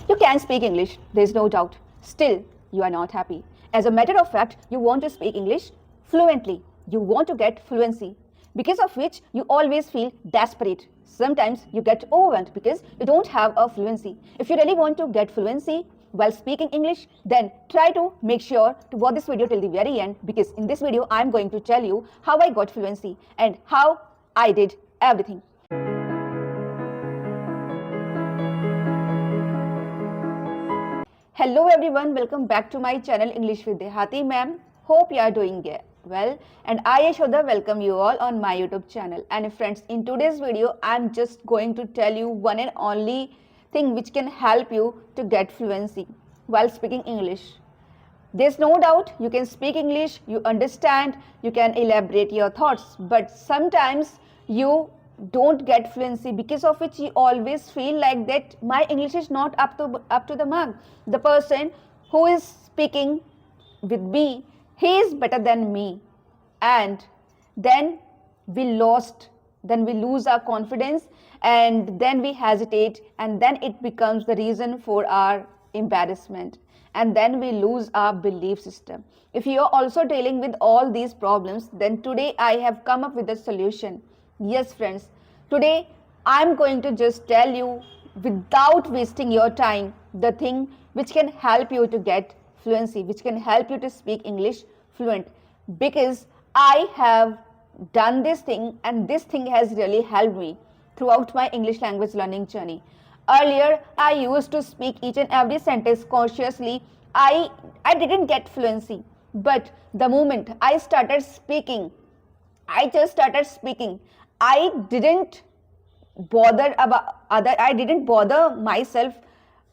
You can speak English, there is no doubt. Still, you are not happy. As a matter of fact, you want to speak English fluently. You want to get fluency, because of which you always feel desperate. Sometimes you get overwhelmed because you don't have a fluency. If you really want to get fluency while speaking English, then try to make sure to watch this video till the very end, because in this video I am going to tell you how I got fluency and how I did everything. Hello everyone, welcome back to my channel English with Dehati ma'am. Hope you are doing well, and I Yashoda welcome you all on my YouTube channel. And friends, in today's video I am just going to tell you one and only thing which can help you to get fluency while speaking English. There's no doubt you can speak English, you understand, you can elaborate your thoughts, but sometimes you don't get fluency, because of which you always feel like that my English is not up to the mark. The person who is speaking with me, he is better than me, and then we lose our confidence, and then we hesitate, and then it becomes the reason for our embarrassment, and then we lose our belief system. If you are also dealing with all these problems, then today I have come up with a solution. Yes friends, today I am going to just tell you without wasting your time the thing which can help you to get fluency, which can help you to speak English fluent, because I have done this thing and this thing has really helped me throughout my English language learning journey. Earlier I used to speak each and every sentence consciously. I didn't get fluency, but the moment I started speaking, I just started speaking. I didn't bother myself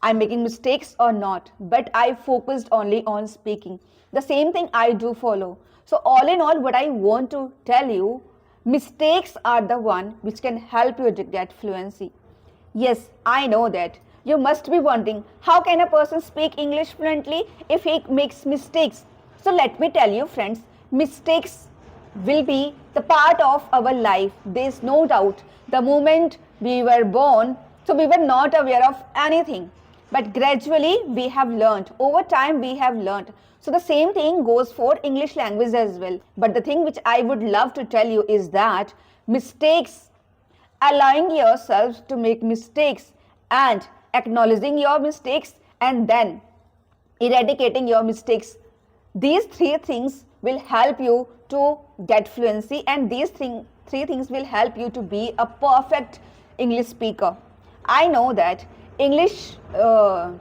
I'm making mistakes or not, but I focused only on speaking. The same thing I do follow. So all in all, what I want to tell you, mistakes are the one which can help you to get fluency. Yes, I know that. You must be wondering, how can a person speak English fluently if he makes mistakes? So let me tell you friends, mistakes will be the part of our life. There is no doubt. The moment we were born, so we were not aware of anything. But gradually we have learned. Over time we have learned. So the same thing goes for English language as well. But the thing which I would love to tell you is that mistakes, allowing yourself to make mistakes and acknowledging your mistakes and then eradicating your mistakes, these three things will help you to get fluency, and these three things will help you to be a perfect English speaker. I know that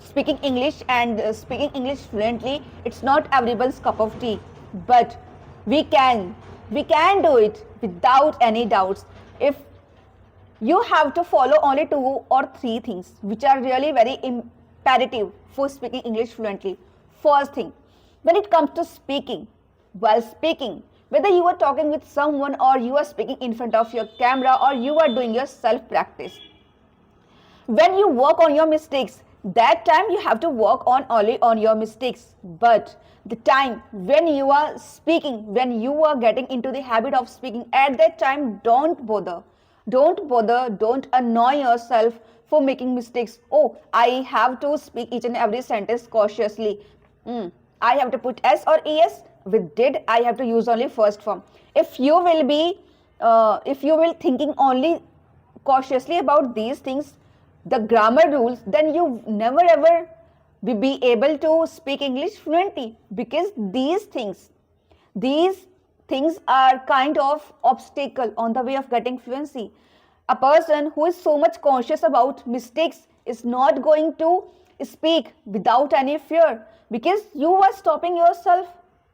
speaking English and speaking English fluently, it's not everyone's cup of tea, but we can do it without any doubts if you have to follow only 2 or 3 things which are really very imperative for speaking English fluently. First thing, when it comes to speaking, while speaking, whether you are talking with someone or you are speaking in front of your camera or you are doing your self practice, when you work on your mistakes, that time you have to work only on your mistakes. But the time when you are speaking, when you are getting into the habit of speaking, at that time don't bother, don't annoy yourself for making mistakes. Oh, I have to speak each and every sentence cautiously. I have to put S or ES. With did, I have to use only first form. If you will thinking only cautiously about these things, the grammar rules, then you never ever will be able to speak English fluently, because these things are kind of obstacle on the way of getting fluency. A person who is so much conscious about mistakes is not going to speak without any fear, because you are stopping yourself.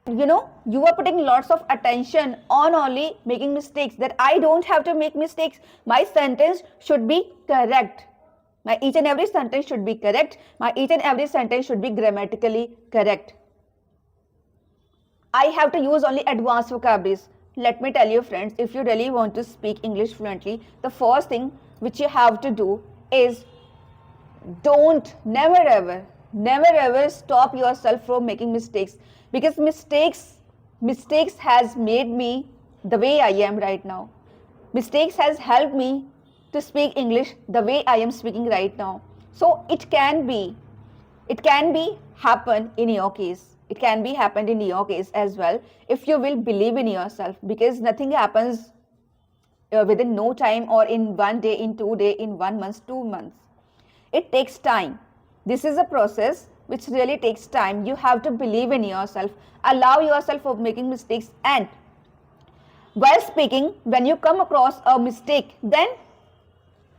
You are putting lots of attention on only making mistakes, that I don't have to make mistakes. My sentence should be correct. My each and every sentence should be correct. My each and every sentence should be grammatically correct. I have to use only advanced vocabularies. Let me tell you friends, if you really want to speak English fluently, the first thing which you have to do is never ever stop yourself from making mistakes, because mistakes has made me the way I am right now. Mistakes has helped me to speak English the way I am speaking right now. So it can be It can be happen in your case. It can be happened in your case as well if you will believe in yourself, because nothing happens within no time, or in 1 day, in 2 day, in 1 month, 2 months. It takes time. This is a process which really takes time. You have to believe in yourself, allow yourself of making mistakes, and while speaking, when you come across a mistake, then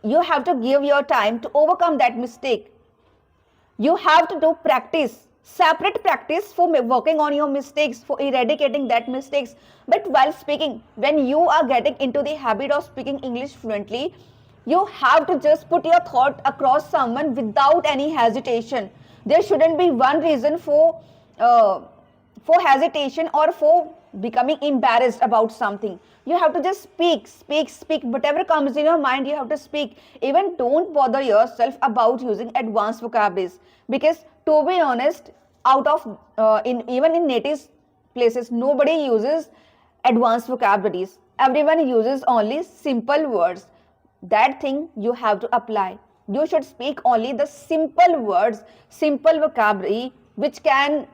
you have to give your time to overcome that mistake. You have to do practice, separate practice for working on your mistakes, for eradicating that mistakes. But while speaking, when you are getting into the habit of speaking English fluently, you have to just put your thought across someone without any hesitation. There shouldn't be one reason for hesitation or for becoming embarrassed about something. You have to just speak. Whatever comes in your mind, you have to speak. Even don't bother yourself about using advanced vocabularies, because to be honest, out of even in native places, nobody uses advanced vocabularies. Everyone uses only simple words. That thing you have to apply. You should speak only the simple words, simple vocabulary, which can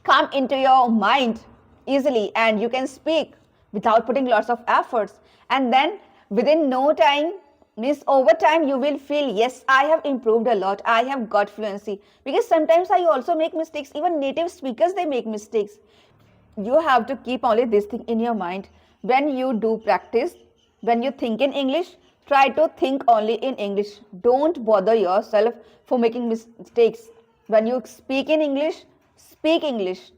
come into your mind easily, and you can speak without putting lots of efforts. And then within no time, means over time, you will feel, yes, I have improved a lot, I have got fluency. Because sometimes I also make mistakes. Even native speakers, they make mistakes. You have to keep only this thing in your mind. When you do practice, when you think in English, try to think only in English. Don't bother yourself for making mistakes. When you speak in English, speak English.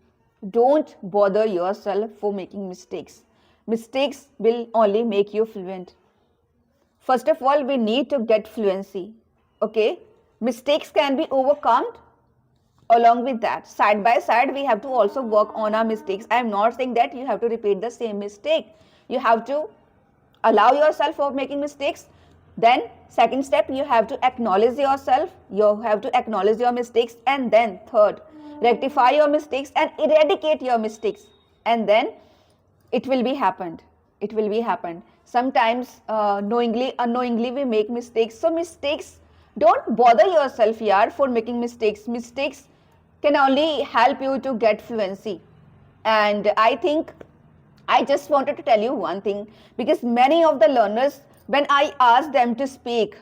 Don't bother yourself for making mistakes. Mistakes will only make you fluent. First of all, we need to get fluency. Okay? Mistakes can be overcome. Along with that, side by side, we have to also work on our mistakes. I am not saying that you have to repeat the same mistake. You have to allow yourself for making mistakes. Then second step, you have to acknowledge yourself. You have to acknowledge your mistakes. And then third, rectify your mistakes and eradicate your mistakes. And then it will be happened. It will be happened. Sometimes knowingly, unknowingly, we make mistakes. So mistakes, don't bother yourself here for making mistakes. Mistakes can only help you to get fluency. And I think I just wanted to tell you one thing, because many of the learners, when I ask them to speak,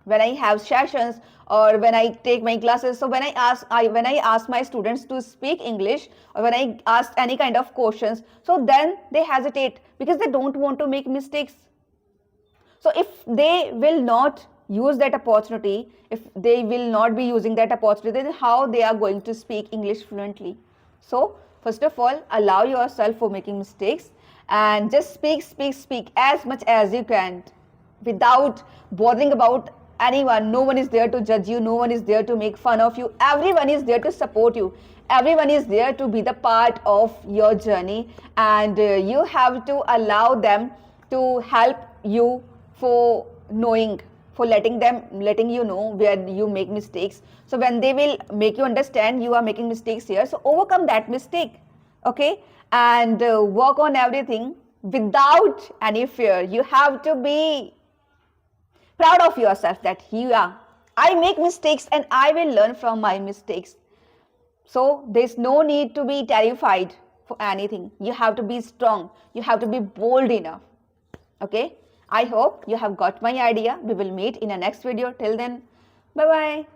when I have sessions or when I take my classes, so when I ask my students to speak English, or when I ask any kind of questions, so then they hesitate because they don't want to make mistakes. So if they will not use that opportunity, if they will not be using that opportunity, then how they are going to speak English fluently? So first of all, allow yourself for making mistakes and just speak as much as you can without bothering about anyone. No one is there to judge you. No one is there to make fun of you. Everyone is there to support you. Everyone is there to be the part of your journey, and you have to allow them to help you for knowing, for letting you know where you make mistakes. So when they will make you understand you are making mistakes here, so overcome that mistake, okay, and work on everything without any fear. You have to be proud of yourself that I make mistakes and I will learn from my mistakes. So there's no need to be terrified for anything. You have to be strong. You have to be bold enough. Okay? I hope you have got my idea. We will meet in a next video. Till then, bye-bye.